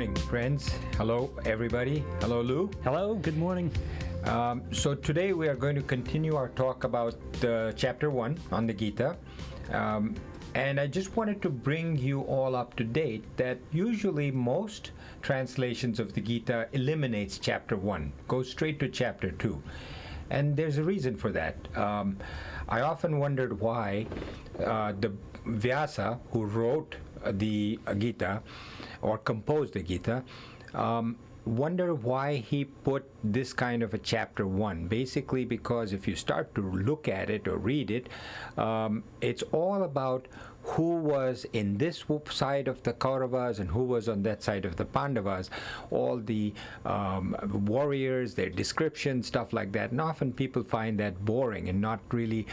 morning, friends. Hello, everybody. Hello, Lou. Hello, good morning. So today we are going to continue our talk about chapter 1 on the Gita. And I just wanted to bring you all up to date that usually most translations of the Gita eliminates chapter 1, goes straight to chapter 2. And there's a reason for that. I often wondered why the Vyasa, who wrote the Gita or composed the Gita, wonder why he put this kind of a chapter 1. Basically because if you start to look at it or read it, it's all about who was in this side of the Kauravas and who was on that side of the Pandavas, all the warriors, their descriptions, stuff like that. And often people find that boring and not really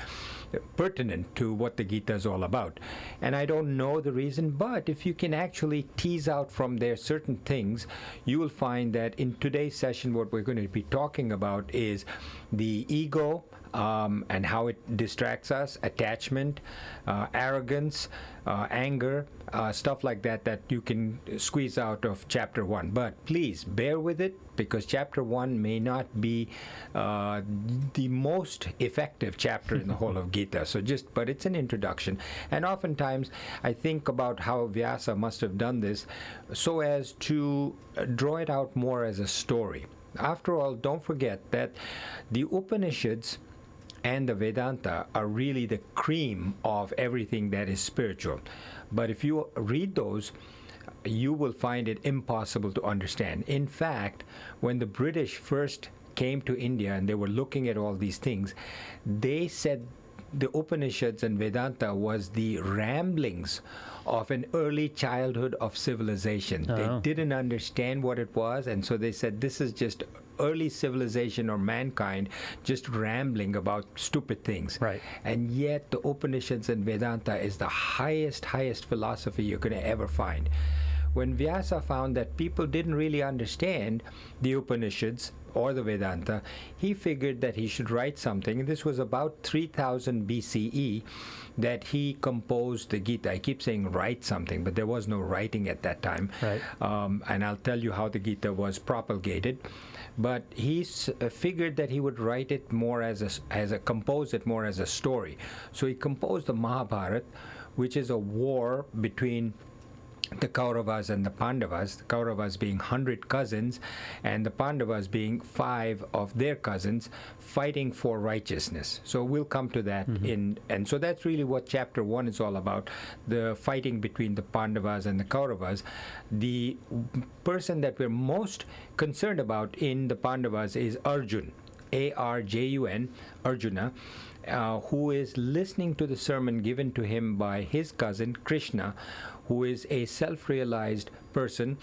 pertinent to what the Gita is all about. And I don't know the reason, but if you can actually tease out from there certain things, you will find that in today's session what we're going to be talking about is the ego, and how it distracts us, attachment, arrogance, anger, stuff like that you can squeeze out of chapter 1. But please bear with it, because chapter 1 may not be the most effective chapter in the whole of Gita. But it's an introduction. And oftentimes I think about how Vyasa must have done this so as to draw it out more as a story. After all, don't forget that the Upanishads and the Vedanta are really the cream of everything that is spiritual. But if you read those, you will find it impossible to understand. In fact, when the British first came to India and they were looking at all these things, they said the Upanishads and Vedanta was the ramblings of an early childhood of civilization. They didn't understand what it was, and so they said this is just early civilization or mankind just rambling about stupid things. Right. And yet the Upanishads and Vedanta is the highest philosophy you're going to ever find. When Vyasa found that people didn't really understand the Upanishads or the Vedanta, he figured that he should write something. And this was about 3000 BCE that he composed the Gita. I keep saying write something, but there was no writing at that time. Right. And I'll tell you how the Gita was propagated. But he figured that he would write it more compose it more as a story. So he composed the Mahabharata, which is a war between the Kauravas and the Pandavas, the Kauravas being 100 cousins and the Pandavas being 5 of their cousins fighting for righteousness. So we'll come to that and so that's really what chapter 1 is all about, the fighting between the Pandavas and the Kauravas. The person that we're most concerned about in the Pandavas is Arjun, Arjun, Arjuna, who is listening to the sermon given to him by his cousin Krishna, who is a self-realized person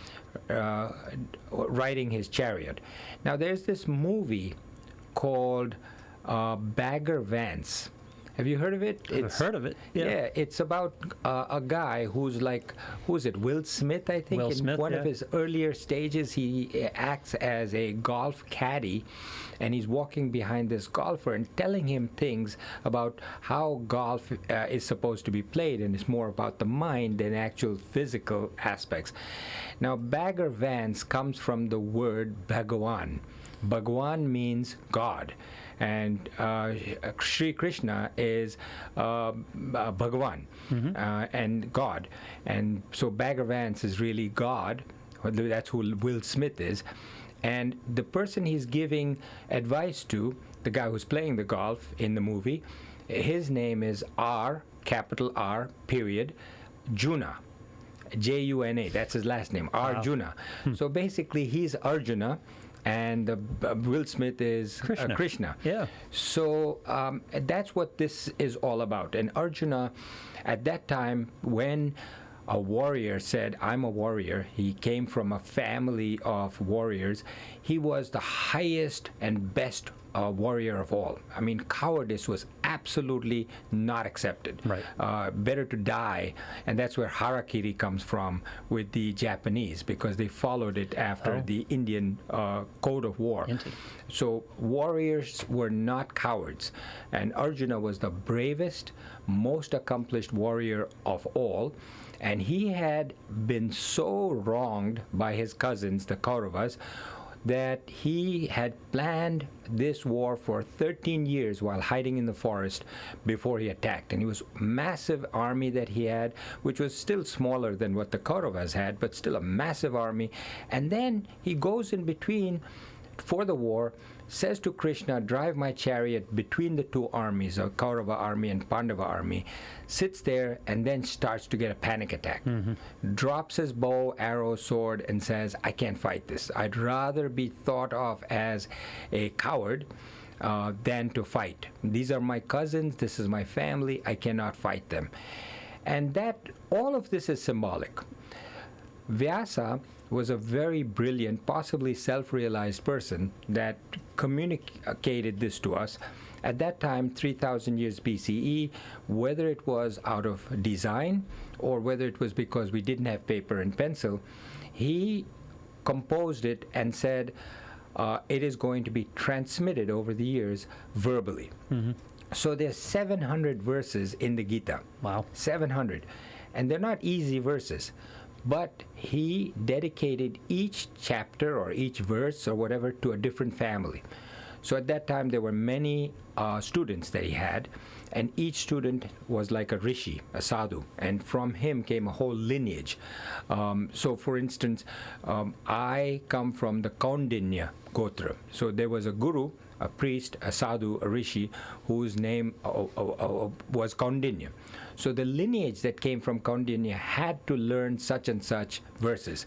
riding his chariot. Now there's this movie called Bagger Vance. Have you heard of it? I've heard of it. Yeah, it's about a guy who's who's it? Will Smith, I think. Will in Smith, one of his earlier stages, he acts as a golf caddy, and he's walking behind this golfer and telling him things about how golf is supposed to be played, and it's more about the mind than actual physical aspects. Now, Bagger Vance comes from the word Bhagawan. Bhagawan means God. And Sri Krishna is Bhagavan and God. And so Bagger Vance is really God. That's who Will Smith is. And the person he's giving advice to, the guy who's playing the golf in the movie, his name is capital R, period, Juna. Juna. That's his last name, Arjuna. So basically he's Arjuna, and Will Smith is Krishna. Yeah. So that's what this is all about. And Arjuna, at that time, when a warrior said, I'm a warrior, he came from a family of warriors, he was the highest and best warrior of all. I mean, cowardice was absolutely not accepted. Right. Better to die, and that's where harakiri comes from with the Japanese, because they followed it after the Indian code of war. So warriors were not cowards, and Arjuna was the bravest, most accomplished warrior of all. And he had been so wronged by his cousins, the Kauravas, that he had planned this war for 13 years while hiding in the forest before he attacked. And it was a massive army that he had, which was still smaller than what the Kauravas had, but still a massive army. And then he goes in between for the war, says to Krishna, drive my chariot between the two armies, the Kaurava army and Pandava army, sits there and then starts to get a panic attack. Drops his bow, arrow, sword, and says, I can't fight this. I'd rather be thought of as a coward than to fight. These are my cousins, this is my family, I cannot fight them. And that, all of this is symbolic. Vyasa was a very brilliant, possibly self-realized person that communicated this to us. At that time, 3,000 years BCE, whether it was out of design or whether it was because we didn't have paper and pencil, he composed it and said it is going to be transmitted over the years verbally. So there's 700 verses in the Gita. Wow. 700. And they're not easy verses. But he dedicated each chapter or each verse or whatever to a different family. So at that time, there were many students that he had, and each student was like a rishi, a sadhu, and from him came a whole lineage. So for instance, I come from the Kaundinya Gotra. So there was a guru, a priest, a sadhu, a rishi, whose name was Kaundinya. So the lineage that came from Kaundinya had to learn such and such verses.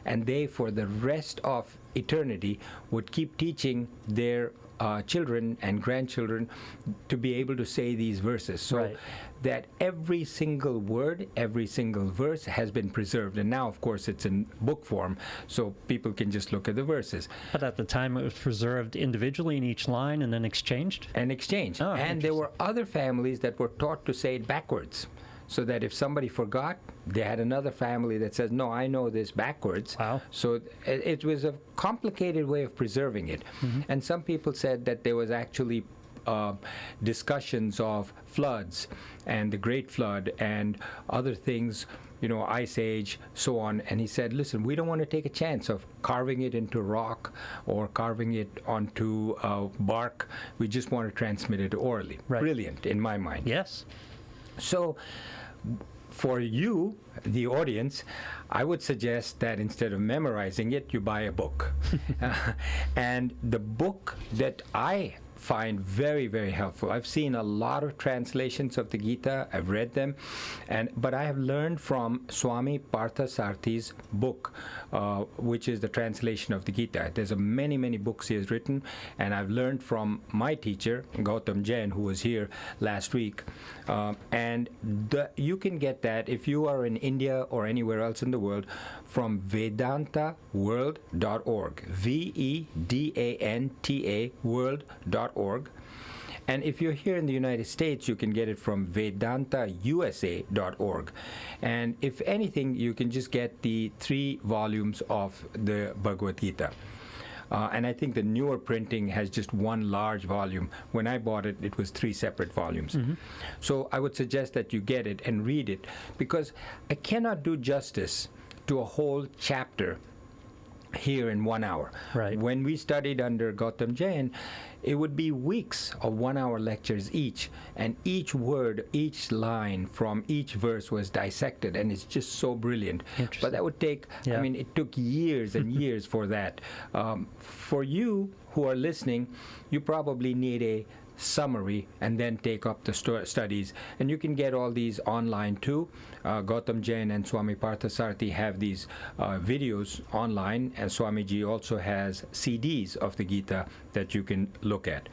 And they, for the rest of eternity, would keep teaching their children and grandchildren to be able to say these verses. So that every single word, every single verse has been preserved. And now, of course, it's in book form, so people can just look at the verses. But at the time, it was preserved individually in each line and then exchanged? And exchanged. Oh, and there were other families that were taught to say it backwards. So that if somebody forgot, they had another family that says, no, I know this backwards. Wow. So it was a complicated way of preserving it. And some people said that there was actually discussions of floods and the Great Flood and other things, Ice Age, so on. And he said, listen, we don't want to take a chance of carving it into rock or carving it onto bark. We just want to transmit it orally. Right. Brilliant, in my mind. Yes. So for you, the audience, I would suggest that instead of memorizing it, you buy a book. And the book that I find very, very helpful. I've seen a lot of translations of the Gita. I've read them, but I have learned from Swami Parthasarthi's book, which is the translation of the Gita. There's many, many books he has written, and I've learned from my teacher, Gautam Jain, who was here last week. And you can get that if you are in India or anywhere else in the world from vedantaworld.org, VEDANTA world.org. And if you're here in the United States, you can get it from vedantausa.org. And if anything, you can just get the 3 volumes of the Bhagavad Gita. And I think the newer printing has just 1 large volume. When I bought it, it was 3 separate volumes. So I would suggest that you get it and read it, because I cannot do justice to a whole chapter here in 1 hour. Right. When we studied under Gautam Jain, it would be weeks of 1-hour lectures each, and each word, each line from each verse was dissected, and it's just so brilliant. But that would take, it took years and years for that. For you who are listening, you probably need a summary and then take up the studies, and you can get all these online too. Gautam Jain and Swami Parthasarthi have these videos online, and Swamiji also has CDs of the Gita that you can look at.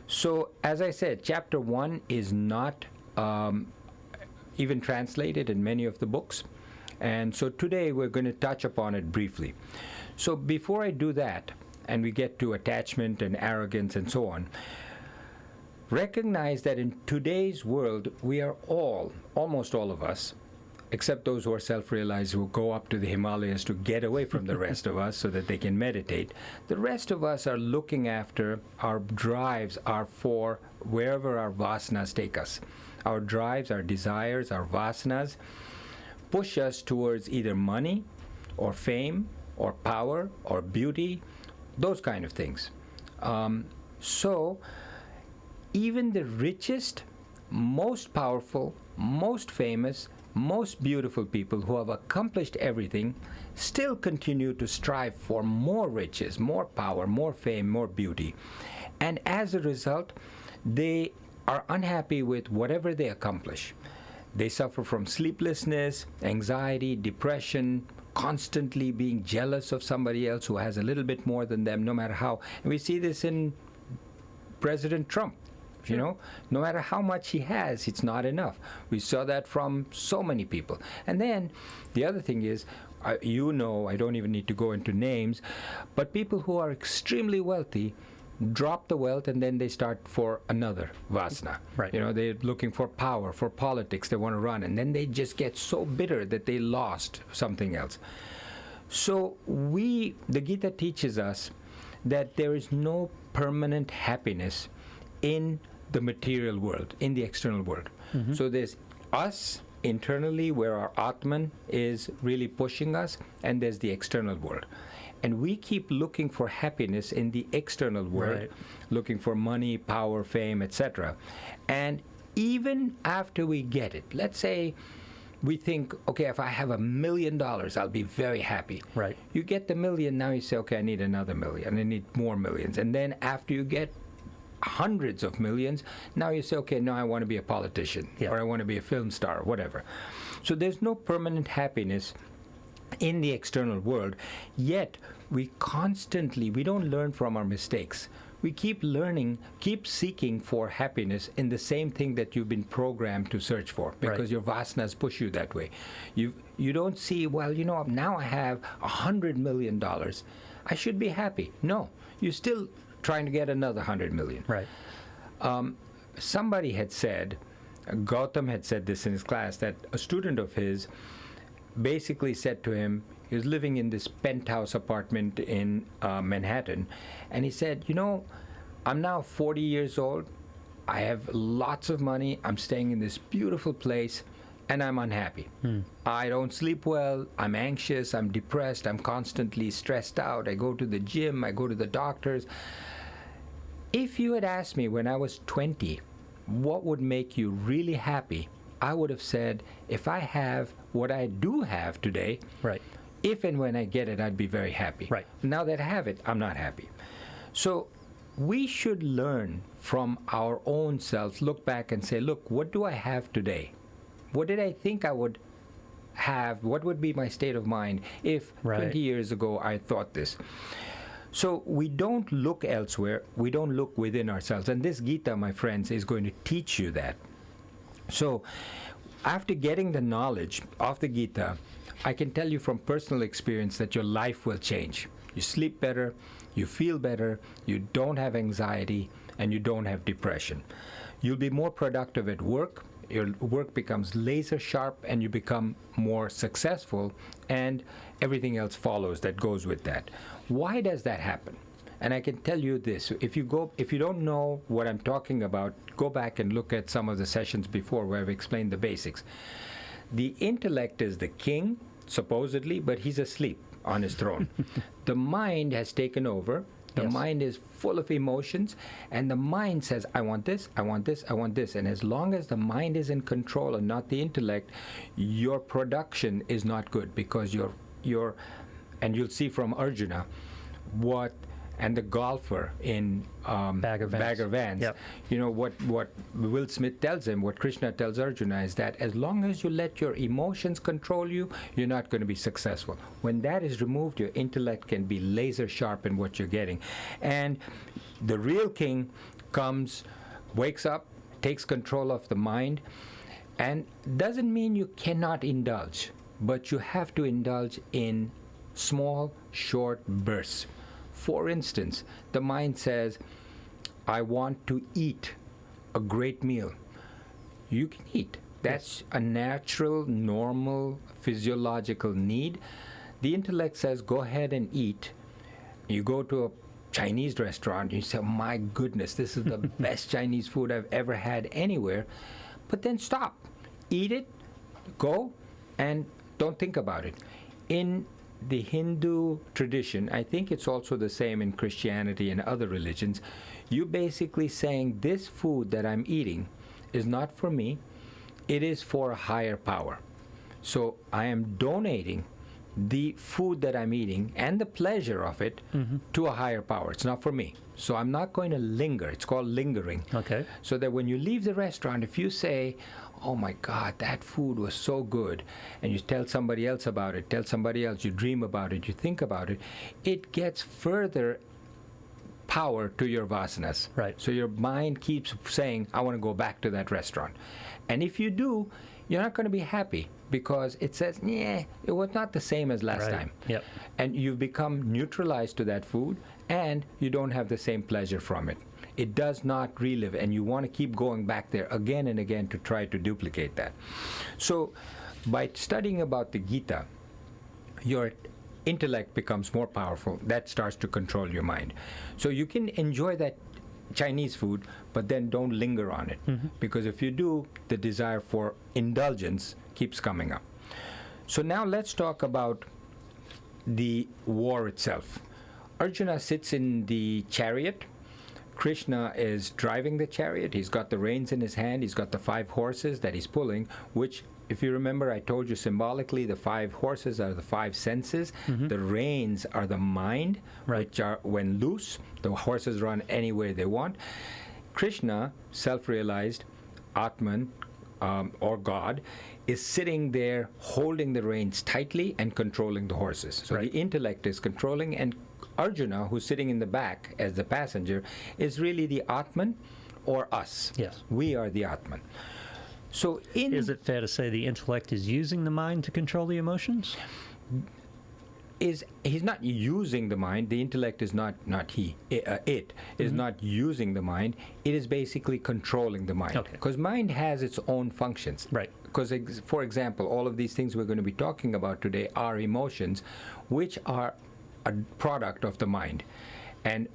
So as I said, chapter 1 is not even translated in many of the books, and so today we're going to touch upon it briefly. So before I do that, and we get to attachment and arrogance and so on, recognize that in today's world, we are almost all of us, except those who are self-realized, who go up to the Himalayas to get away from the rest of us so that they can meditate. The rest of us are looking after our drives, are for wherever our vasanas take us. Our drives, our desires, our vasanas push us towards either money or fame or power or beauty, those kind of things. So even the richest, most powerful, most famous, most beautiful people who have accomplished everything still continue to strive for more riches, more power, more fame, more beauty. And as a result, they are unhappy with whatever they accomplish. They suffer from sleeplessness, anxiety, depression, constantly being jealous of somebody else who has a little bit more than them, no matter how. And we see this in President Trump. You know, no matter how much he has, it's not enough. We saw that from so many people. And then the other thing is, I don't even need to go into names, but people who are extremely wealthy drop the wealth and then they start for another vasana. Right. You know, they're looking for power, for politics, they want to run, and then they just get so bitter that they lost something else. So the Gita teaches us that there is no permanent happiness in the material world, in the external world. Mm-hmm. So there's us internally, where our Atman is really pushing us, and there's the external world. And we keep looking for happiness in the external world, right, looking for money, power, fame, etc. And even after we get it, let's say we think, okay, if I have $1 million, I'll be very happy. Right. You get the million, now you say, okay, I need another million, I need more millions. And then after you get hundreds of millions, now you say, okay, now I want to be a politician, or I want to be a film star, whatever. So there's no permanent happiness in the external world, yet we don't learn from our mistakes. We keep learning, keep seeking for happiness in the same thing that you've been programmed to search for, because your vasanas push you that way. You don't see, well, now I have $100 million. I should be happy. No, you're still trying to get another 100 million. Right. Somebody had said, Gautam had said this in his class, that a student of his basically said to him, he was living in this penthouse apartment in Manhattan, and he said, I'm now 40 years old, I have lots of money, I'm staying in this beautiful place, and I'm unhappy. I don't sleep well, I'm anxious, I'm depressed, I'm constantly stressed out, I go to the gym, I go to the doctors. If you had asked me when I was 20, what would make you really happy, I would have said, if I have what I do have today, right, if and when I get it, I'd be very happy. Right. Now that I have it, I'm not happy. So we should learn from our own selves, look back and say, look, what do I have today? What did I think I would have? What would be my state of mind if 20 years ago I thought this? So we don't look elsewhere, we don't look within ourselves. And this Gita, my friends, is going to teach you that. So after getting the knowledge of the Gita, I can tell you from personal experience that your life will change. You sleep better, you feel better, you don't have anxiety, and you don't have depression. You'll be more productive at work, your work becomes laser sharp, and you become more successful, and everything else follows that goes with that. Why does that happen? And I can tell you this, if you don't know what I'm talking about, go back and look at some of the sessions before where I've explained the basics. The intellect is the king, supposedly, but he's asleep on his throne. The mind has taken over. The mind is full of emotions, and the mind says, I want this, I want this, I want this. And as long as the mind is in control and not the intellect, your production is not good, because and you'll see from Arjuna and the golfer in Bagger Vance, what Will Smith tells him, what Krishna tells Arjuna, is that as long as you let your emotions control you, you're not going to be successful. When that is removed, your intellect can be laser sharp in what you're getting. And the real king wakes up, takes control of the mind, and doesn't mean you cannot indulge, but you have to indulge in small, short bursts. For instance, the mind says, I want to eat a great meal. You can eat. That's a natural, normal, physiological need. The intellect says, go ahead and eat. You go to a Chinese restaurant, you say, my goodness, this is the best Chinese food I've ever had anywhere. But then stop. Eat it, go, and don't think about it. In the Hindu tradition, I think it's also the same in Christianity and other religions, you basically saying this food that I'm eating is not for me, it is for a higher power. So I am donating the food that I'm eating and the pleasure of it to a higher power. It's not for me. So I'm not going to linger. It's called lingering. Okay. So that when you leave the restaurant, if you say, oh my God, that food was so good, and you tell somebody else about it, tell somebody else, you dream about it, you think about it, it gets further power to your vasanas. Right. So your mind keeps saying, I want to go back to that restaurant. And if you do, you're not going to be happy because it says, yeah, it was not the same as last time. Yep. And you've become neutralized to that food and you don't have the same pleasure from it. It does not relive, and you want to keep going back there again and again to try to duplicate that. So by studying about the Gita, your intellect becomes more powerful. That starts to control your mind. So you can enjoy that Chinese food, but then don't linger on it. Because if you do, the desire for indulgence keeps coming up. So now let's talk about the war itself. Arjuna sits in the chariot. Krishna is driving the chariot. He's got the reins in his hand. He's got the 5 horses that he's pulling, which, if you remember, I told you symbolically, the 5 horses are the 5 senses. The reins are the mind, which are, when loose, the horses run anywhere they want. Krishna, self-realized, Atman, or God, is sitting there holding the reins tightly and controlling the horses. So the intellect is controlling, and Arjuna, who's sitting in the back as the passenger, is really the Atman or us. Yes. We are the Atman. So is it fair to say the intellect is using the mind to control the emotions? He's not using the mind. The intellect is not he. It is not using the mind. It is basically controlling the mind. Because mind has its own functions. Right. Because, for example, all of these things we're going to be talking about today are emotions, which are a product of the mind. And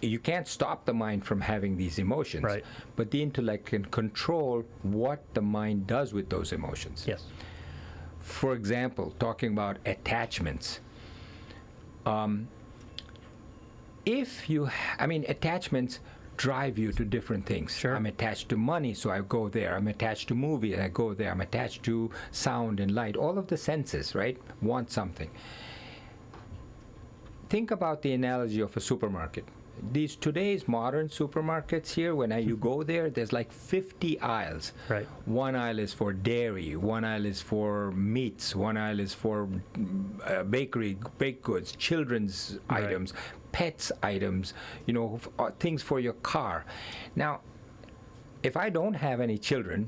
you can't stop the mind from having these emotions. Right. But the intellect can control what the mind does with those emotions. Yes. For example, talking about attachments. Attachments drive you to different things. Sure. I'm attached to money, so I go there. I'm attached to movie, I go there. I'm attached to sound and light. All of the senses, right, want something. Think about the analogy of a supermarket. These today's modern supermarkets here, when you go there, there's like 50 aisles. Right. One aisle is for dairy, one aisle is for meats, one aisle is for bakery, baked goods, children's items, pets items, things for your car. Now, if I don't have any children,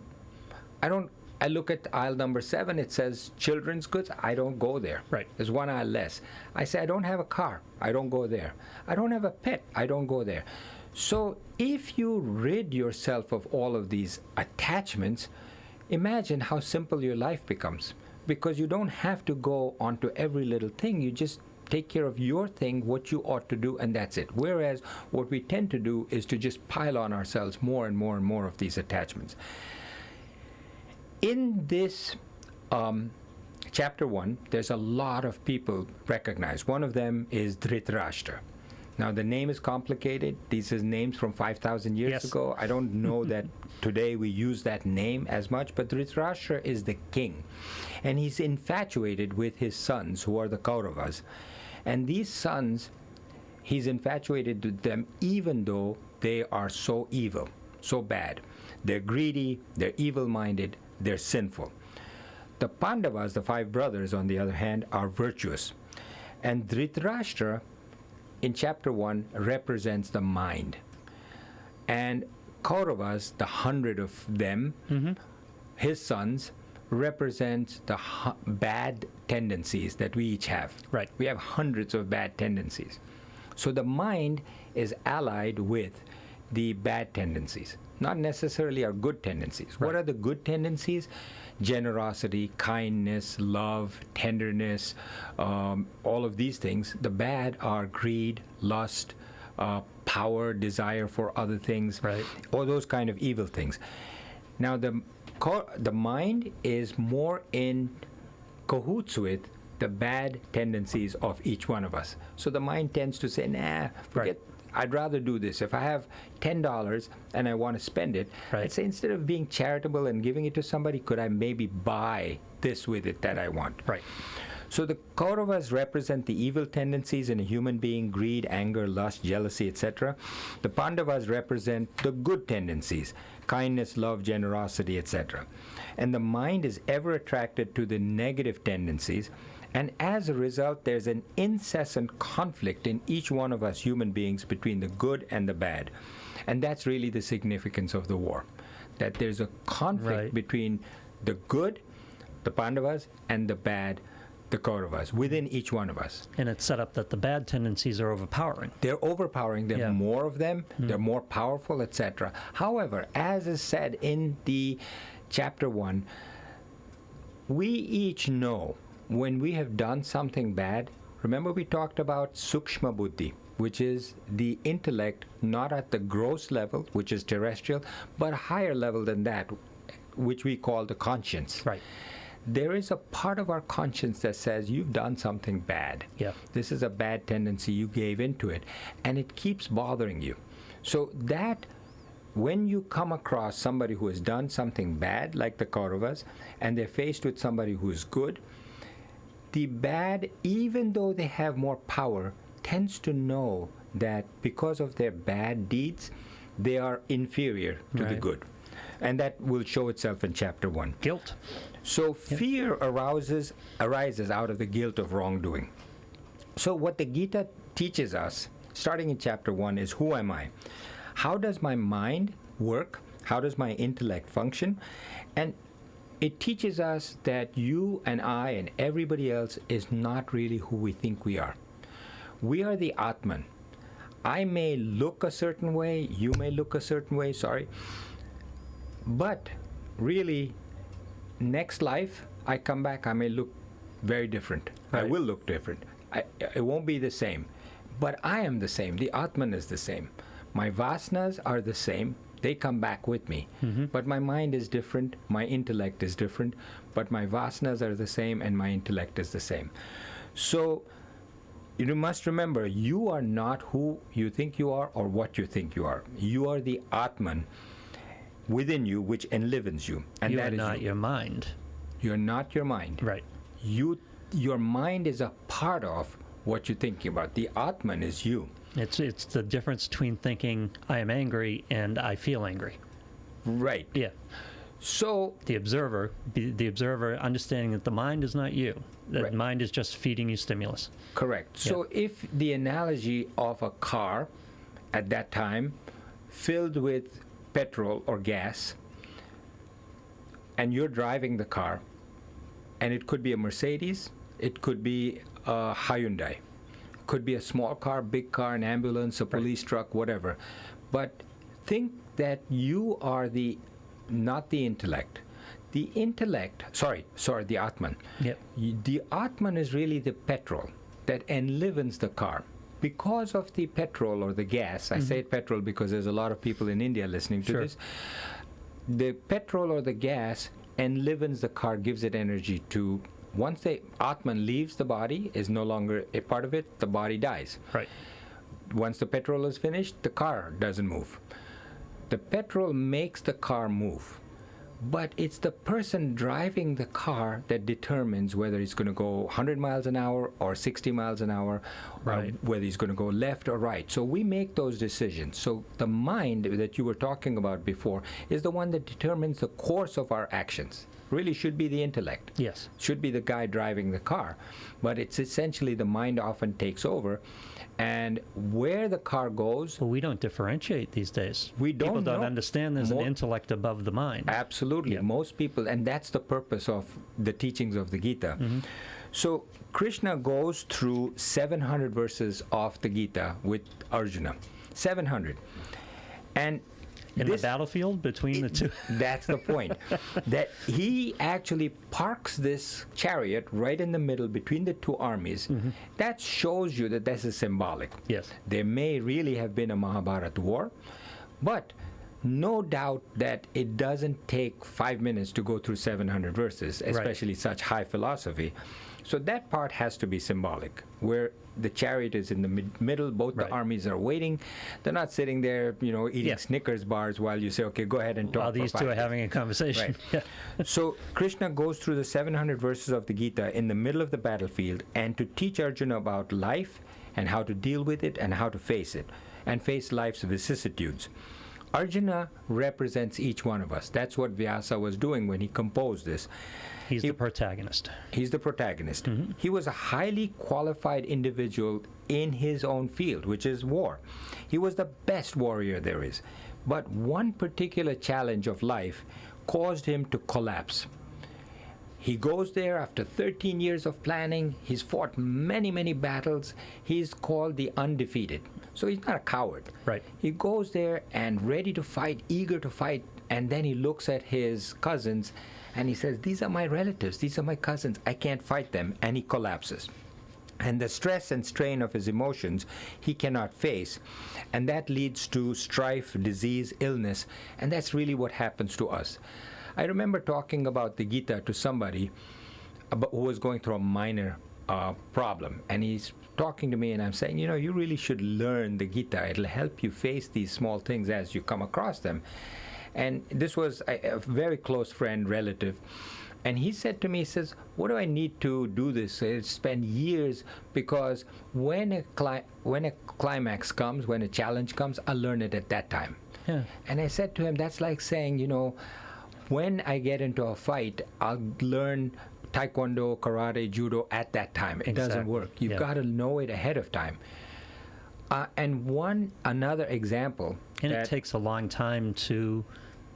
I look at aisle number 7, it says children's goods, I don't go there. Right. There's one aisle less. I say I don't have a car, I don't go there. I don't have a pet, I don't go there. So if you rid yourself of all of these attachments, imagine how simple your life becomes. Because you don't have to go onto every little thing, you just take care of your thing, what you ought to do, and that's it. Whereas what we tend to do is to just pile on ourselves more and more and more of these attachments. In this chapter 1, there's a lot of people recognized. One of them is Dhritarashtra. Now, the name is complicated. These are names from 5,000 years ago. I don't know that today we use that name as much, but Dhritarashtra is the king. And he's infatuated with his sons, who are the Kauravas. And these sons, he's infatuated with them even though they are so evil, so bad. They're greedy, they're evil-minded, they're sinful. The Pandavas, the 5 brothers, on the other hand, are virtuous. And Dhritarashtra, in chapter 1, represents the mind. And Kauravas, the 100 of them, his sons, represent the bad tendencies that we each have. Right. We have hundreds of bad tendencies. So the mind is allied with the bad tendencies, not necessarily our good tendencies. What are the good tendencies? Generosity, kindness, love, tenderness, all of these things. The bad are greed, lust, power, desire for other things, all those kind of evil things. Now, the mind is more in cahoots with the bad tendencies of each one of us. So the mind tends to say, nah, forget. I'd rather do this. If I have $10 and I want to spend it, I'd say instead of being charitable and giving it to somebody, could I maybe buy this with it that I want? Right. So the Kauravas represent the evil tendencies in a human being: greed, anger, lust, jealousy, etc. The Pandavas represent the good tendencies: kindness, love, generosity, etc. And the mind is ever attracted to the negative tendencies, and as a result, there's an incessant conflict in each one of us human beings between the good and the bad. And that's really the significance of the war, that there's a conflict between the good, the Pandavas, and the bad, the Kauravas, within each one of us. And it's set up that the bad tendencies are overpowering. They're overpowering. There are more of them. They're more powerful, etc. However, as is said in the chapter 1, we each know when we have done something bad. Remember, we talked about Sukshma Buddhi, which is the intellect not at the gross level, which is terrestrial, but a higher level than that, which we call the conscience. Right. There is a part of our conscience that says you've done something bad. Yeah. This is a bad tendency, you gave into it, and it keeps bothering you. So that when you come across somebody who has done something bad, like the Kauravas, and they're faced with somebody who is good, the bad, even though they have more power, tends to know that because of their bad deeds, they are inferior to the good. And that will show itself in chapter 1. Guilt. So fear arises out of the guilt of wrongdoing. So what the Gita teaches us, starting in chapter 1, is who am I? How does my mind work? How does my intellect function? And it teaches us that you and I and everybody else is not really who we think we are. We are the Atman. I may look a certain way, you may look a certain way, but really, next life, I come back, I may look very different. I will look different. It won't be the same. But I am the same. The Atman is the same. My vasanas are the same. They come back with me. But my mind is different, my intellect is different, but my vasanas are the same and my intellect is the same. So you must remember, you are not who you think you are or what you think you are. You are the Atman within you, which enlivens you. And You that are is not your mind. You're not your mind. Right. Your mind is a part of what you're thinking about. The Atman is you. It's the difference between thinking I am angry and I feel angry. Right. Yeah. So The observer understanding that the mind is not you. The mind is just feeding you stimulus. correct. So if the analogy of a car at that time filled with petrol or gas, and you're driving the car, and it could be a Mercedes, it could be a Hyundai, could be a small car, big car, an ambulance, a police truck, whatever. But think that you are not the intellect. The intellect, the Atman. Yep. The Atman is really the petrol that enlivens the car. Because of the petrol or the gas, I say petrol because there's a lot of people in India listening to this. The petrol or the gas enlivens the car, gives it energy to. Once the Atman leaves the body, is no longer a part of it, the body dies. Right. Once the petrol is finished, the car doesn't move. The petrol makes the car move. But it's the person driving the car that determines whether he's going to go 100 miles an hour or 60 miles an hour, or whether he's going to go left or right. So we make those decisions. So the mind that you were talking about before is the one that determines the course of our actions. Really should be the intellect. Yes. Should be the guy driving the car. But it's essentially the mind often takes over. And where the car goes... Well, we don't differentiate these days. We don't People don't know. understand there's an intellect above the mind. Absolutely. Yep. Most people, and that's the purpose of the teachings of the Gita. So Krishna goes through 700 verses of the Gita with Arjuna. 700. And In the battlefield between the two? That's the point. That he actually parks this chariot right in the middle between the two armies. That shows you that this is symbolic. Yes. There may really have been a Mahabharata war, but no doubt that it doesn't take 5 minutes to go through 700 verses, especially such high philosophy. So that part has to be symbolic, where the chariot is in the middle, both the armies are waiting. They're not sitting there, eating Snickers bars while you say, okay, go ahead and talk. While these two are having a conversation. Right. So Krishna goes through the 700 verses of the Gita in the middle of the battlefield, and to teach Arjuna about life and how to deal with it and how to face it, and face life's vicissitudes. Arjuna represents each one of us. That's what Vyasa was doing when he composed this. He's the protagonist. He's the protagonist. He was a highly qualified individual in his own field, which is war. He was the best warrior there is. But one particular challenge of life caused him to collapse. He goes there after 13 years of planning. He's fought many, many battles. He's called the undefeated. So he's not a coward. Right. He goes there and ready to fight, eager to fight, and then he looks at his cousins and he says, these are my relatives, these are my cousins, I can't fight them, and he collapses. And the stress and strain of his emotions he cannot face, and that leads to strife, disease, illness, and that's really what happens to us. I remember talking about the Gita to somebody who was going through a minor problem, and he's talking to me, and I'm saying, you really should learn the Gita. It'll help you face these small things as you come across them. And this was a very close friend, relative, and he said to me, he says, what do I need to do this? Spend years, because when a climax comes, when a challenge comes, I'll learn it at that time. Yeah. And I said to him, that's like saying, when I get into a fight, I'll learn taekwondo, karate, judo at that time. It doesn't work. You've got to know it ahead of time. And another example. And it takes a long time to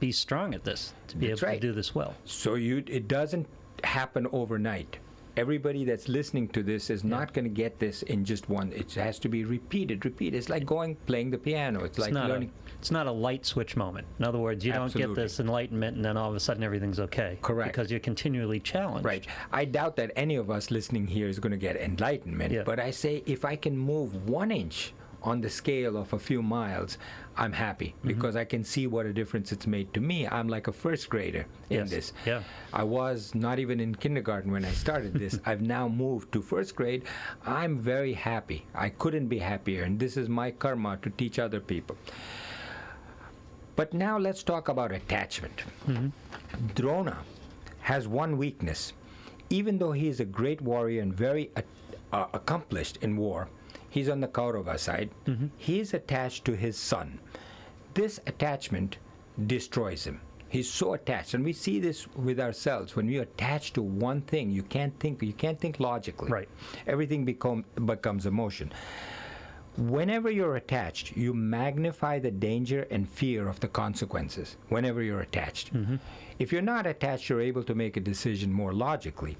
be strong at this, to be able to do this well. So it doesn't happen overnight. Everybody that's listening to this is not going to get this in just one. It has to be repeated. It's like playing the piano. It's like learning. It's not a light switch moment. In other words, you don't get this enlightenment and then all of a sudden everything's okay. Correct. Because you're continually challenged. Right. I doubt that any of us listening here is going to get enlightenment. But I say, if I can move 1 inch on the scale of a few miles, I'm happy, because I can see what a difference it's made to me. I'm like a first grader in this. Yeah. I was not even in kindergarten when I started this. I've now moved to first grade. I'm very happy. I couldn't be happier, and this is my karma to teach other people. But now let's talk about attachment. Drona has one weakness. Even though he is a great warrior and very accomplished in war, he's on the Kaurava side. He is attached to his son. This attachment destroys him. He's so attached, and we see this with ourselves. When we are attached to one thing, you can't think logically. Right. Everything becomes emotion. Whenever you're attached, you magnify the danger and fear of the consequences. Whenever you're attached. If you're not attached, you're able to make a decision more logically.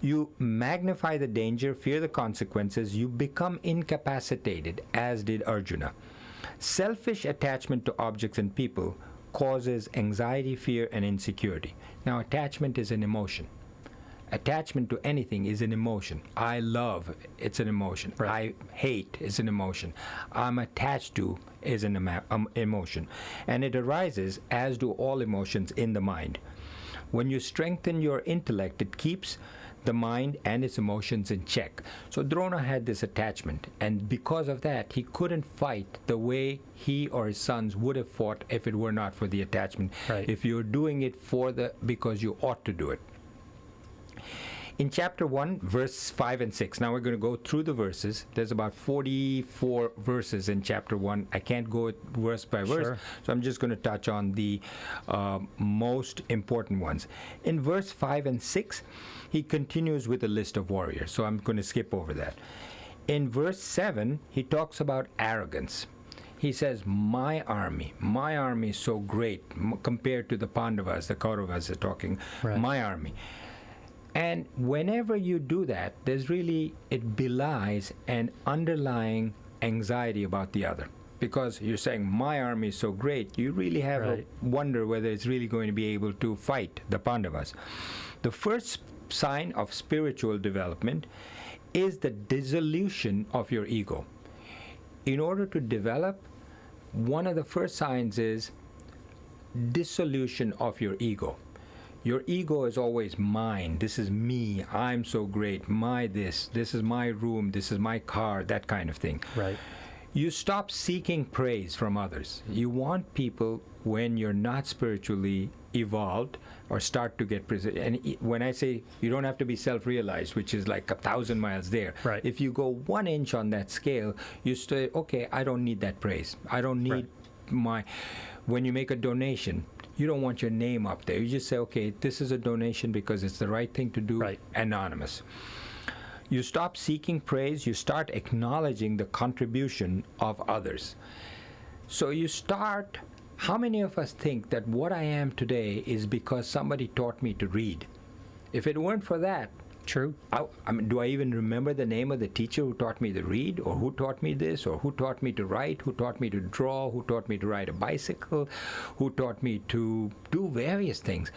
You magnify the danger, fear the consequences, you become incapacitated, as did Arjuna. Selfish attachment to objects and people causes anxiety, fear, and insecurity. Now, attachment is an emotion. Attachment to anything is an emotion. I love, it's an emotion. Right. I hate is an emotion. I'm attached to is an emotion. And it arises, as do all emotions, in the mind. When you strengthen your intellect, it keeps the mind and its emotions in check. So Drona had this attachment, and because of that, he couldn't fight the way he or his sons would have fought if it were not for the attachment. Right. If you're doing it because you ought to do it. In chapter 1, verse 5 and 6, now we're going to go through the verses. There's about 44 verses in chapter 1. I can't go verse by verse, so I'm just going to touch on the most important ones. In verse 5 and 6, he continues with a list of warriors, so I'm going to skip over that. In verse 7, he talks about arrogance. He says, my army is so great compared to the Pandavas, the Kauravas are talking, my army. And whenever you do that, it belies an underlying anxiety about the other. Because you're saying, my army is so great, you really have a wonder whether it's really going to be able to fight the Pandavas. The first sign of spiritual development is the dissolution of your ego. In order to develop, one of the first signs is dissolution of your ego. Your ego is always mine. This is me. I'm so great. My this. This is my room. This is my car. That kind of thing. Right. You stop seeking praise from others. You want people, when you're not spiritually evolved or start to get praise. And when I say you don't have to be self-realized, which is like 1,000 miles there. Right. If you go 1 inch on that scale, you say, okay, I don't need that praise. I don't need when you make a donation, you don't want your name up there. You just say, okay, this is a donation because it's the right thing to do, anonymous. You stop seeking praise, you start acknowledging the contribution of others. So you start, how many of us think that what I am today is because somebody taught me to read? If it weren't for that, True. I mean, do I even remember the name of the teacher who taught me to read, or who taught me this, or who taught me to write, who taught me to draw, who taught me to ride a bicycle, who taught me to do various things?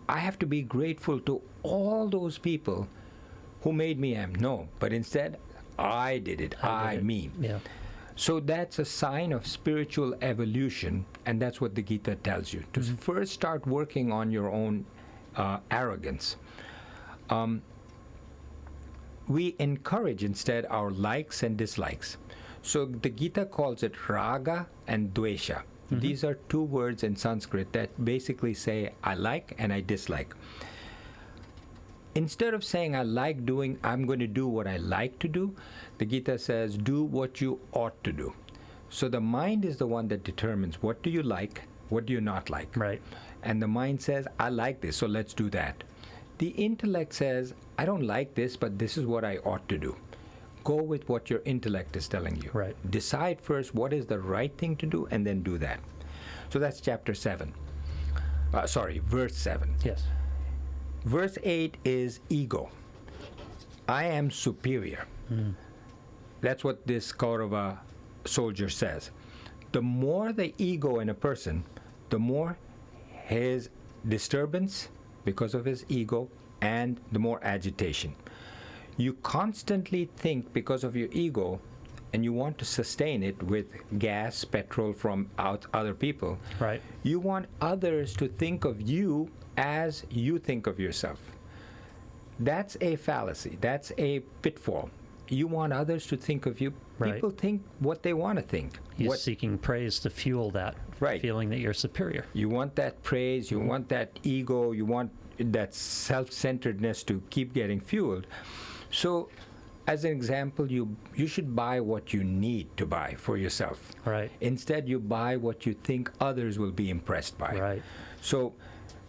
I have to be grateful to all those people who made me am. No, but instead, I did it. Me. Yeah. So that's a sign of spiritual evolution, and that's what the Gita tells you. To first start working on your own arrogance. We encourage instead our likes and dislikes. So the Gita calls it raga and dvesha. These are two words in Sanskrit that basically say I like and I dislike. Instead of saying I like doing, I'm going to do what I like to do, the Gita says do what you ought to do. So the mind is the one that determines what do you like, what do you not like. Right. And the mind says, I like this, so let's do that. The intellect says, I don't like this, but this is what I ought to do. Go with what your intellect is telling you. Right. Decide first what is the right thing to do, and then do that. So that's chapter 7. Verse 7. Yes. Verse 8 is ego. I am superior. That's what this Kaurava soldier says. The more the ego in a person, the more his disturbance because of his ego, and the more agitation. You constantly think because of your ego, and you want to sustain it with gas, petrol from other people. Right. You want others to think of you as you think of yourself. That's a fallacy. That's a pitfall. You want others to think of you. Right. People think what they want to think. He's seeking praise to fuel that feeling that you're superior. You want that praise, you want that ego, you want that self-centeredness to keep getting fueled. So, as an example, you should buy what you need to buy for yourself. Right. Instead, you buy what you think others will be impressed by. Right. So,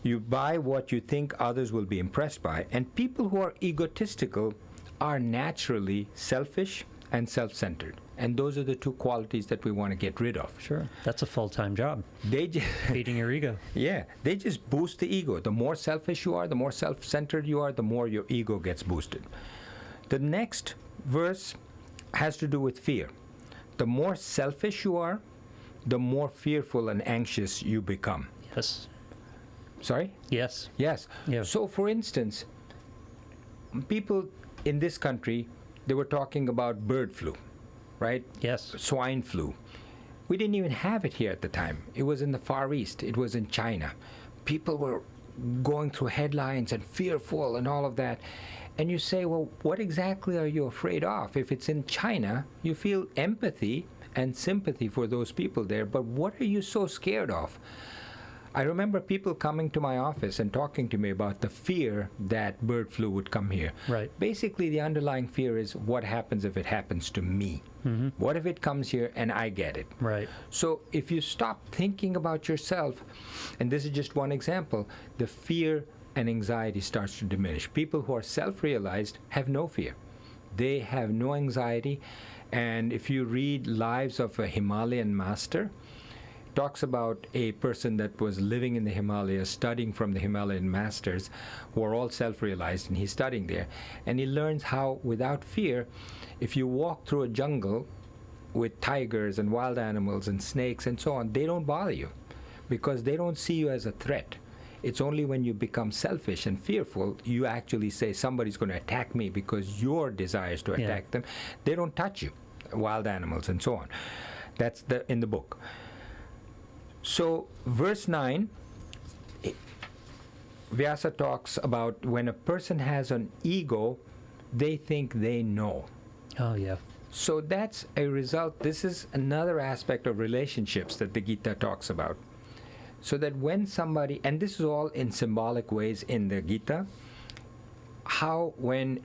you buy what you think others will be impressed by, and people who are egotistical are naturally selfish and self-centered. And those are the two qualities that we want to get rid of. Sure. That's a full-time job. They just Feeding your ego. Yeah, they just boost the ego. The more selfish you are, the more self-centered you are, the more your ego gets boosted. The next verse has to do with fear. The more selfish you are, the more fearful and anxious you become. Yes. Sorry? Yes. Yes. Yeah. So, for instance, people in this country, they were talking about bird flu, right? Yes. Swine flu. We didn't even have it here at the time. It was in the Far East. It was in China. People were going through headlines and fearful and all of that. And you say, well, what exactly are you afraid of? If it's in China, you feel empathy and sympathy for those people there, but what are you so scared of? I remember people coming to my office and talking to me about the fear that bird flu would come here. Right. Basically, the underlying fear is what happens if it happens to me? What if it comes here and I get it? Right. So if you stop thinking about yourself, and this is just one example, the fear and anxiety starts to diminish. People who are self-realized have no fear. They have no anxiety. And if you read Lives of a Himalayan Master, talks about a person that was living in the Himalayas, studying from the Himalayan masters, who are all self-realized, and he's studying there. And he learns how, without fear, if you walk through a jungle with tigers and wild animals and snakes and so on, they don't bother you because they don't see you as a threat. It's only when you become selfish and fearful, you actually say somebody's going to attack me because your desire is to attack them. They don't touch you, wild animals and so on. That's in the book. So, verse 9, Vyasa talks about when a person has an ego, they think they know. Oh, yeah. So that's a result. This is another aspect of relationships that the Gita talks about. So that when somebody, and this is all in symbolic ways in the Gita, how when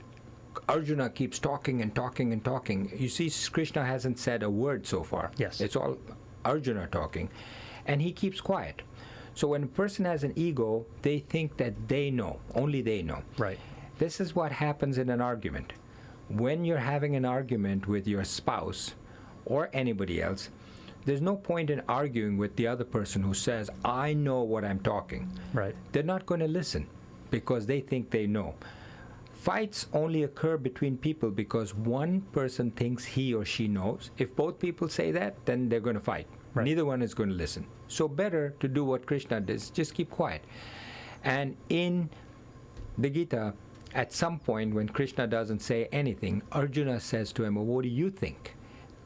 Arjuna keeps talking and talking and talking, you see Krishna hasn't said a word so far. Yes. It's all Arjuna talking, and he keeps quiet. So when a person has an ego, they think that they know, only they know. Right. This is what happens in an argument. When you're having an argument with your spouse or anybody else, there's no point in arguing with the other person who says, I know what I'm talking. Right. They're not going to listen because they think they know. Fights only occur between people because one person thinks he or she knows. If both people say that, then they're going to fight. Right. Neither one is going to listen. So better to do what Krishna does, just keep quiet. And in the Gita, at some point when Krishna doesn't say anything, Arjuna says to him, well, what do you think?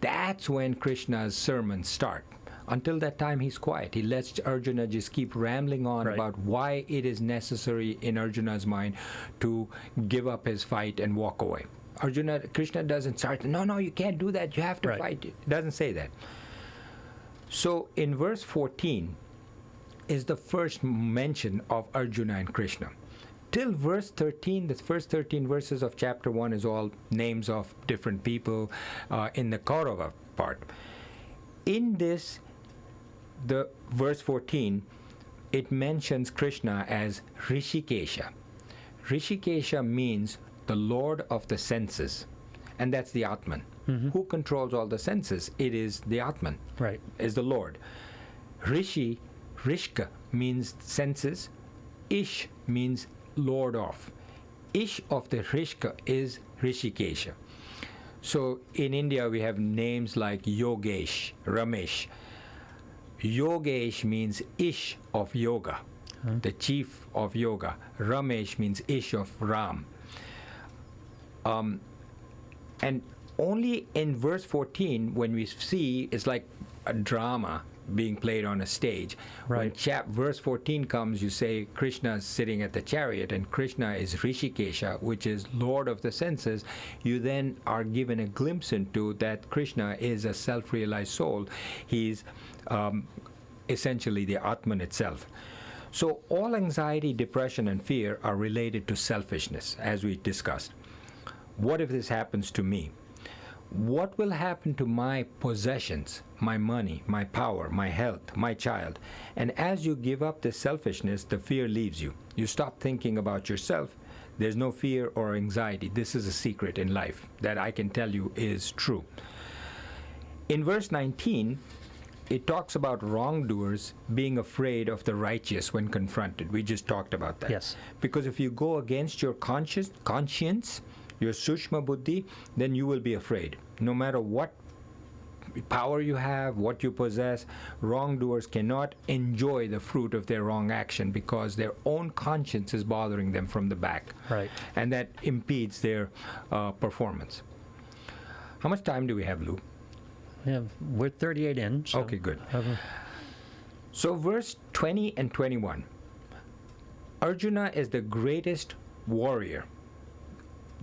That's when Krishna's sermons start. Until that time, he's quiet. He lets Arjuna just keep rambling on Right. about why it is necessary in Arjuna's mind to give up his fight and walk away. Krishna doesn't start, no, you can't do that. You have to Right. fight. He doesn't say that. So in verse 14 is the first mention of Arjuna and Krishna. Till verse 13, the first 13 verses of chapter 1 is all names of different people in the Kaurava part. In this, the verse 14, it mentions Krishna as Rishikesha. Rishikesha means the Lord of the senses, and that's the Atman. Mm-hmm. Who controls all the senses? It is the Atman, Right. is the Lord. Rishi, Rishka means senses. Ish means Lord of. Ish of the Rishka is Rishikesha. So in India we have names like Yogesh, Ramesh. Yogesh means Ish of yoga, the chief of yoga. Ramesh means Ish of Ram. And only in verse 14, when we see, it's like a drama being played on a stage. Right. When verse 14 comes, you say Krishna is sitting at the chariot, and Krishna is Rishikesha, which is Lord of the senses. You then are given a glimpse into that Krishna is a self-realized soul. He's essentially the Atman itself. So all anxiety, depression, and fear are related to selfishness, as we discussed. What if this happens to me? What will happen to my possessions, my money, my power, my health, my child? And as you give up this selfishness, the fear leaves you. You stop thinking about yourself. There's no fear or anxiety. This is a secret in life that I can tell you is true. In verse 19, it talks about wrongdoers being afraid of the righteous when confronted. We just talked about that. Yes. Because if you go against your conscience, your sushma buddhi, then you will be afraid. No matter what power you have, what you possess, wrongdoers cannot enjoy the fruit of their wrong action because their own conscience is bothering them from the back. Right. And that impedes their performance. How much time do we have, Lou? Yeah, we're 38 in. So Okay, good. So verse 20 and 21. Arjuna is the greatest warrior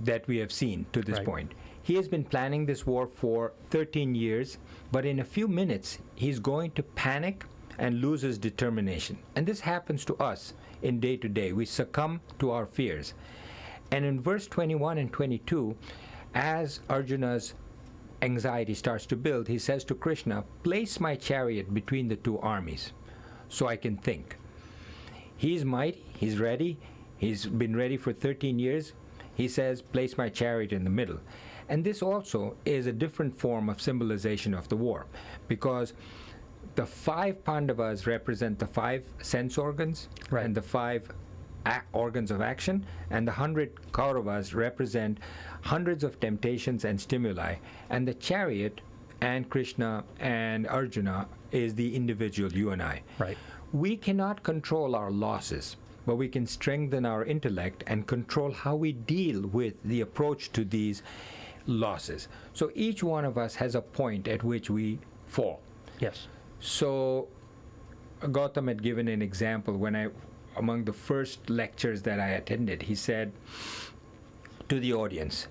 that we have seen to this Right. point. He has been planning this war for 13 years, but in a few minutes, he's going to panic and lose his determination. And this happens to us in day to day. We succumb to our fears. And in verse 21 and 22, as Arjuna's anxiety starts to build, he says to Krishna, place my chariot between the two armies so I can think. He's mighty, he's ready, he's been ready for 13 years. He says, place my chariot in the middle. And this also is a different form of symbolization of the war, because the 5 Pandavas represent the 5 sense organs, Right. and the 5 organs of action, and the 100 Kauravas represent hundreds of temptations and stimuli, and the chariot and Krishna and Arjuna is the individual, you and I. Right. We cannot control our losses, but we can strengthen our intellect and control how we deal with the approach to these losses. So each one of us has a point at which we fall. Yes. So Gautam had given an example among the first lectures that I attended. He said to the audience,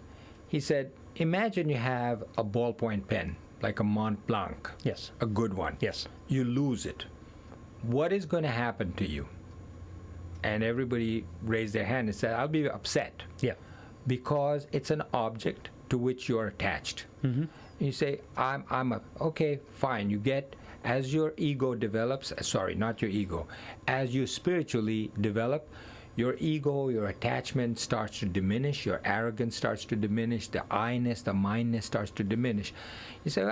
he said, imagine you have a ballpoint pen, like a Mont Blanc, Yes. a good one. Yes. You lose it. What is going to happen to you? And everybody raised their hand and said, I'll be upset. Yeah. Because it's an object to which you're attached. Mm-hmm. You say, okay, fine. You get, as your ego develops, sorry, not your ego, as you spiritually develop, your ego, your attachment starts to diminish, your arrogance starts to diminish, the I-ness, the mindness starts to diminish. You say,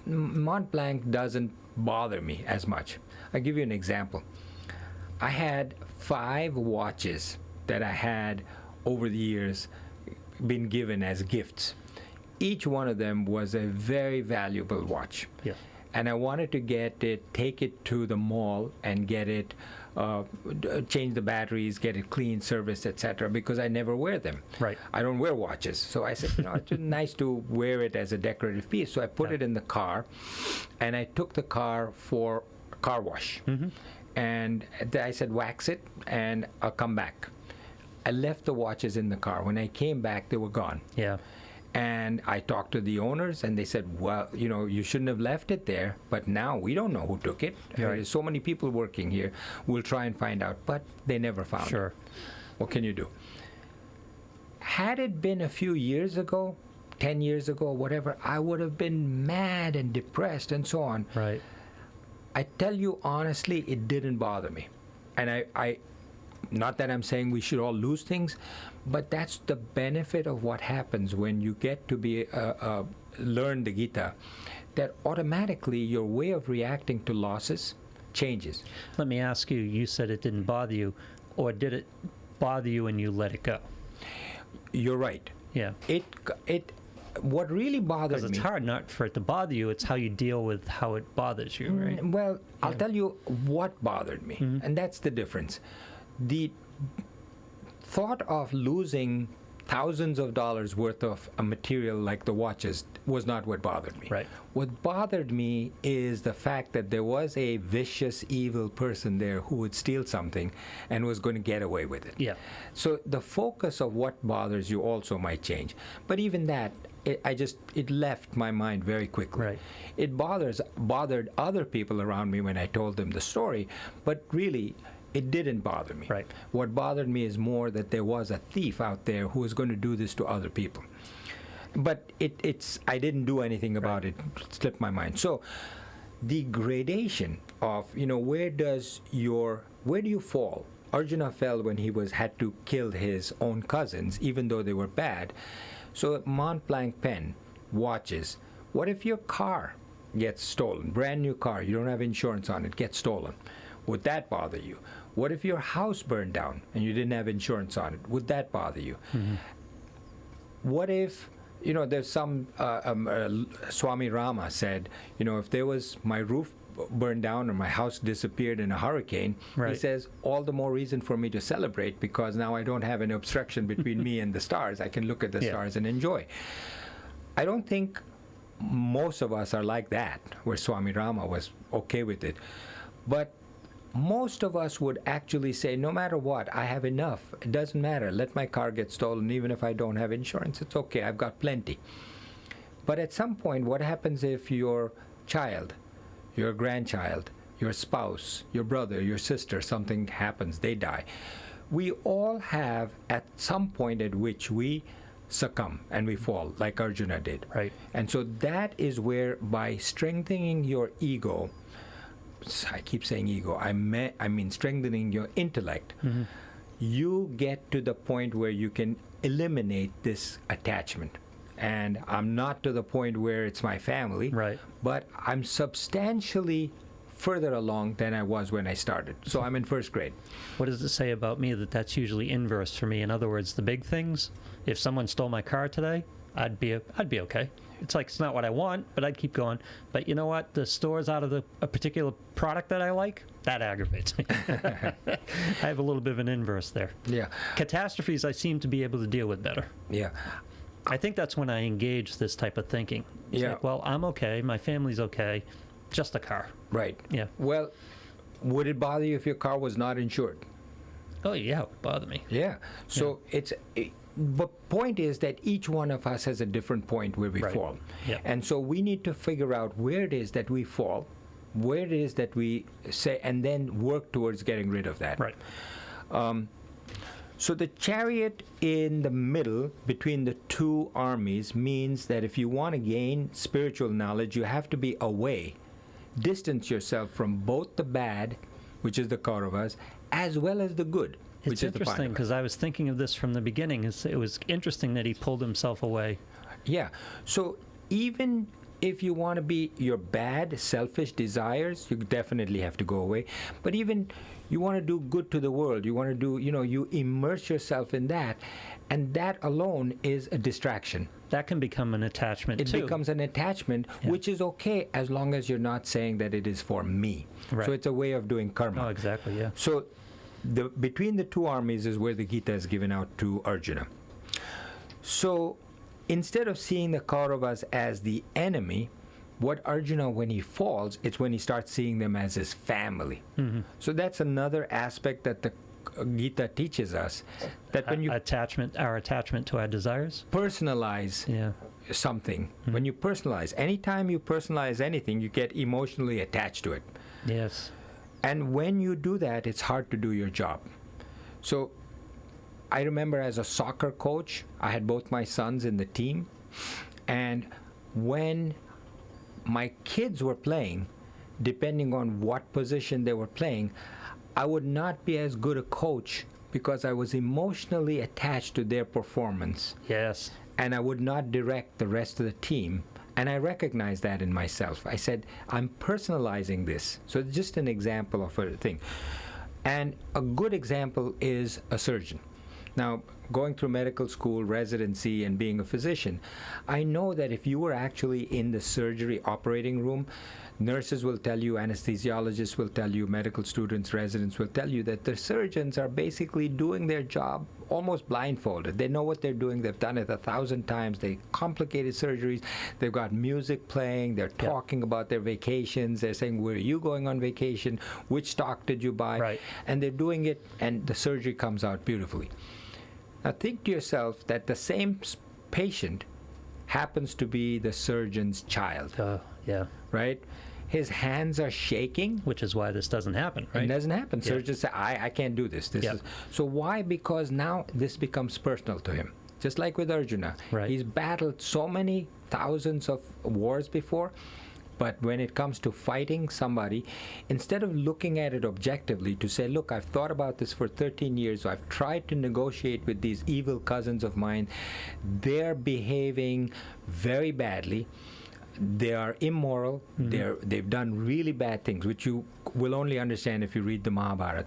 Mont Blanc doesn't bother me as much. I'll give you an example. I had 5 watches that I had over the years been given as gifts. Each one of them was a very valuable watch. Yeah. And I wanted to take it to the mall and get it, change the batteries, get it cleaned, serviced, etc., because I never wear them. Right. I don't wear watches. So I said, it's nice to wear it as a decorative piece. So I put it in the car, and I took the car for a car wash. Mm-hmm. And I said, wax it, and I'll come back. I left the watches in the car. When I came back, they were gone. Yeah. And I talked to the owners, and they said, well, you shouldn't have left it there, but now we don't know who took it. Right. There's so many people working here. We'll try and find out. But they never found it. Sure. What can you do? Had it been a few years ago, 10 years ago, whatever, I would have been mad and depressed and so on. Right. I tell you honestly, it didn't bother me. And I not that I'm saying we should all lose things, but that's the benefit of what happens when you get to be learn the Gita, that automatically your way of reacting to losses changes. Let me ask you, you said it didn't bother you, or did it bother you and you let it go? You're right. Yeah. What really bothered Because me... it's hard not for it to bother you, it's how you deal with how it bothers you, right? Well, I'll tell you what bothered me, and that's the difference. The thought of losing thousands of dollars worth of a material like the watches was not what bothered me. Right. What bothered me is the fact that there was a vicious, evil person there who would steal something and was going to get away with it. Yeah. So the focus of what bothers you also might change. But even that, it left my mind very quickly. Right. It bothered other people around me when I told them the story, but really, it didn't bother me. Right. What bothered me is more that there was a thief out there who was going to do this to other people. But I didn't do anything about it. It slipped my mind. So the gradation of, where do you fall? Arjuna fell when he had to kill his own cousins, even though they were bad. So Mont Blanc pen, watches. What if your car gets stolen? Brand new car, you don't have insurance on it, gets stolen. Would that bother you? What if your house burned down and you didn't have insurance on it? Would that bother you? Mm-hmm. What if, there's some, Swami Rama said, if there was my roof burned down or my house disappeared in a hurricane, right. He says, all the more reason for me to celebrate, because now I don't have an obstruction between me and the stars. I can look at the stars and enjoy. I don't think most of us are like that, where Swami Rama was okay with it. But most of us would actually say, no matter what, I have enough. It doesn't matter. Let my car get stolen, even if I don't have insurance. It's okay. I've got plenty. But at some point, what happens if your child, your grandchild, your spouse, your brother, your sister, something happens, they die? We all have at some point at which we succumb and we fall, like Arjuna did. Right. And so that is where, by strengthening your ego, I keep saying ego, I mean strengthening your intellect, mm-hmm. You get to the point where you can eliminate this attachment. And I'm not to the point where it's my family, right. But I'm substantially further along than I was when I started. So I'm in first grade. What does it say about me that that's usually inverse for me? In other words, the big things, if someone stole my car today, I'd be okay. It's like, it's not what I want, but I'd keep going. But you know what? The store's out of a particular product that I like, that aggravates me. I have a little bit of an inverse there. Yeah. Catastrophes I seem to be able to deal with better. Yeah. I think that's when I engage this type of thinking. It's like, well, I'm okay, my family's okay, just a car. Right. Yeah. Well, Would it bother you if your car was not insured? Oh, yeah, it would bother me. Yeah. So but point is that each one of us has a different point where we Right. fall. Yeah. And so we need to figure out where it is that we fall, where it is that we say, and then work towards getting rid of that. Right. So the chariot in the middle between the two armies means that if you want to gain spiritual knowledge, you have to be away, distance yourself from both the bad, which is the Kauravas, as well as the good, which It's is the interesting Pandavas. because I was thinking of this from the beginning. It was interesting that he pulled himself away. Yeah. So even if you want to be your bad, selfish desires, you definitely have to go away. But even you want to do good to the world, you want to do, you immerse yourself in that, and that alone is a distraction. That can become an attachment It too. becomes an attachment, Yeah. which is okay as long as you're not saying that it is for me. Right. So it's a way of doing karma. Oh, exactly. Yeah. So between the two armies is where the Gita is given out to Arjuna. So instead of seeing the Kauravas as the enemy, what Arjuna, when he falls, it's when he starts seeing them as his family. Mm-hmm. So that's another aspect that the Gita teaches us, that when you Our attachment to our desires. personalize Yeah. something, when you personalize, anytime you personalize anything, you get emotionally attached to it. Yes. And when you do that, it's hard to do your job. So I remember as a soccer coach, I had both my sons in the team. And when my kids were playing, depending on what position they were playing, I would not be as good a coach because I was emotionally attached to their performance. Yes. And I would not direct the rest of the team. And I recognized that in myself. I said, I'm personalizing this. So it's just an example of a thing. And a good example is a surgeon. Now, going through medical school, residency, and being a physician, I know that if you were actually in the surgery operating room, nurses will tell you, anesthesiologists will tell you, medical students, residents will tell you that the surgeons are basically doing their job almost blindfolded. They know what they're doing. They've done it 1,000 times. They complicated surgeries. They've got music playing. They're talking about their vacations. They're saying, where are you going on vacation? Which stock did you buy? Right. And they're doing it, and the surgery comes out beautifully. Now think to yourself that the same patient happens to be the surgeon's child, Yeah. right? His hands are shaking. Which is why this doesn't happen, It right? doesn't happen. Yeah. Surgeons say, I can't do this. Yeah. So why? Because now this becomes personal to him. Just like with Arjuna. Right. He's battled so many thousands of wars before, but when it comes to fighting somebody, instead of looking at it objectively to say, look, I've thought about this for 13 years, I've tried to negotiate with these evil cousins of mine, they're behaving very badly, they are immoral, they've done really bad things, which you will only understand if you read the Mahabharata.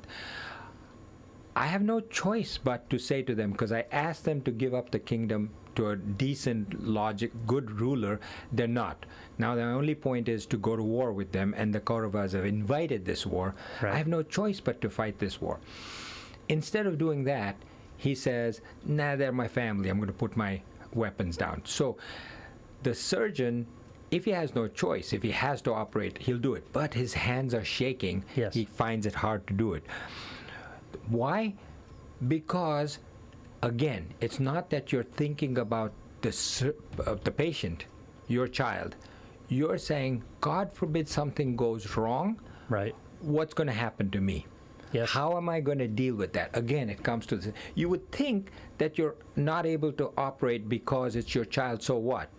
I have no choice but to say to them, because I asked them to give up the kingdom to a decent, logic, good ruler. They're not. Now the only point is to go to war with them, and the Kauravas have invited this war. Right. I have no choice but to fight this war. Instead of doing that, he says, nah, they're my family. I'm going to put my weapons down. So the surgeon, if he has no choice, if he has to operate, he'll do it. But his hands are shaking. Yes. He finds it hard to do it. Why? Because, again, it's not that you're thinking about the patient, your child. You're saying, God forbid something goes wrong, Right. what's going to happen to me? Yes. How am I going to deal with that? Again, it comes to this. You would think that you're not able to operate because it's your child, so what?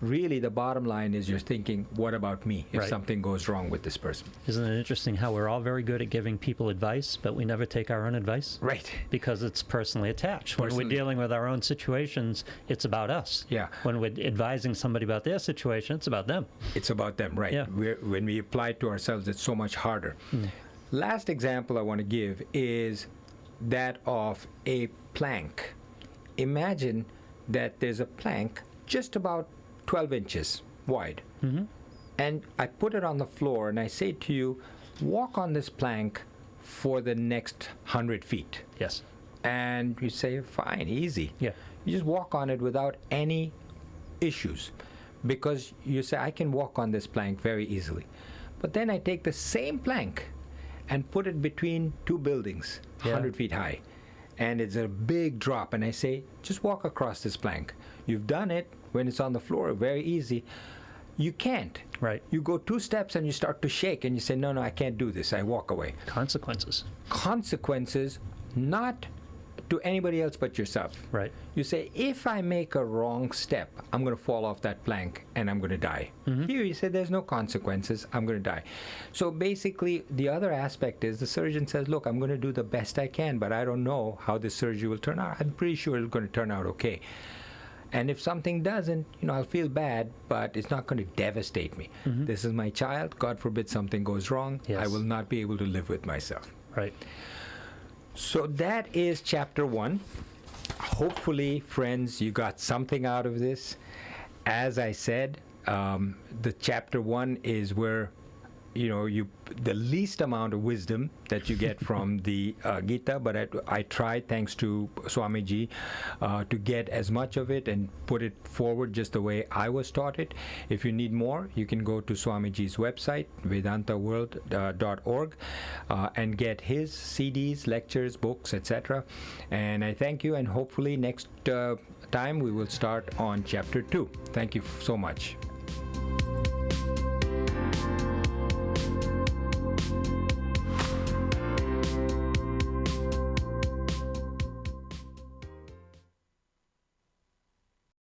Really, the bottom line is you're thinking, what about me if Right. something goes wrong with this person? Isn't it interesting how we're all very good at giving people advice, but we never take our own advice? Right. Because it's personally attached. When Personally. we're dealing with our own situations, it's about us. Yeah. When we're advising somebody about their situation, it's about them. It's about them, right? Yeah. When we apply it to ourselves, it's so much harder. Last example I want to give is that of a plank. Imagine that there's a plank just about 12 inches wide. And I put it on the floor and I say to you, walk on this plank for the next 100 feet. Yes. And you say, fine, easy. Yeah. You just walk on it without any issues because you say, I can walk on this plank very easily. But then I take the same plank and put it between two buildings, Yeah. 100 feet high. And it's a big drop. And I say, just walk across this plank. You've done it when it's on the floor, very easy. You can't. Right. You go 2 steps and you start to shake and you say, no, I can't do this. I walk away. Consequences. Consequences, not to anybody else but yourself. Right. You say, if I make a wrong step, I'm going to fall off that plank and I'm going to die. Here you say, there's no consequences, I'm going to die. So basically, the other aspect is the surgeon says, look, I'm going to do the best I can, but I don't know how this surgery will turn out. I'm pretty sure it's going to turn out okay. And if something doesn't, I'll feel bad, but it's not going to devastate me. This is my child. God forbid something goes wrong. Yes. I will not be able to live with myself. Right. So that is chapter 1. Hopefully, friends, you got something out of this. As I said, the chapter 1 is where the least amount of wisdom that you get from the Gita, but I tried, thanks to Swamiji, to get as much of it and put it forward just the way I was taught it. If you need more, you can go to Swamiji's website, vedantaworld.org, and get his CDs, lectures, books, etc. And I thank you, and hopefully next time we will start on chapter 2. Thank you so much.